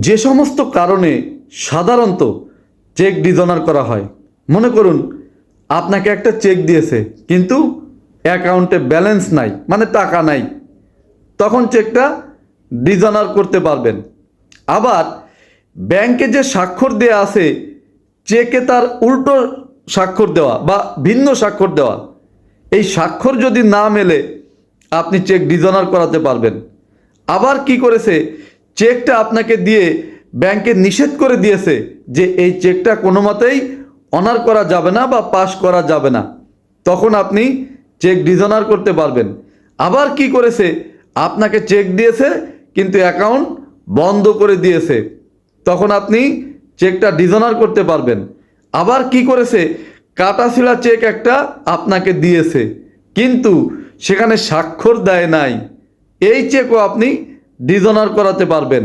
যে সমস্ত কারণে সাধারণত চেক ডিজনার করা হয়, মনে করুন আপনাকে একটা চেক দিয়েছে কিন্তু অ্যাকাউন্টে ব্যালেন্স নাই, মানে টাকা নাই, তখন চেকটা ডিজনার করতে পারবেন। আবার ব্যাংকে যে স্বাক্ষর দেওয়া আছে চেকে তার উল্টো স্বাক্ষর দেওয়া বা ভিন্ন স্বাক্ষর দেওয়া, এই স্বাক্ষর যদি না মেলে আপনি চেক ডিজনার করাতে পারবেন। আবার কি করেছে, চেকটা আপনাকে দিয়ে ব্যাংকে নিষেধ করে দিয়েছে যে এই চেকটা কোনো মতেই অনার করা যাবে না বা পাস করা যাবে না, তখন আপনি চেক ডিজনার করতে পারবেন। আবার কি করেছে, আপনাকে চেক দিয়েছে কিন্তু অ্যাকাউন্ট বন্ধ করে দিয়েছে, তখন আপনি চেকটা ডিজনার করতে পারবেন। আবার কি করেছে, কাটাছিলা চেক একটা আপনাকে দিয়েছে কিন্তু সেখানে স্বাক্ষর দেয় নাই, এই চেকও আপনি ডিজনার করাতে পারবেন।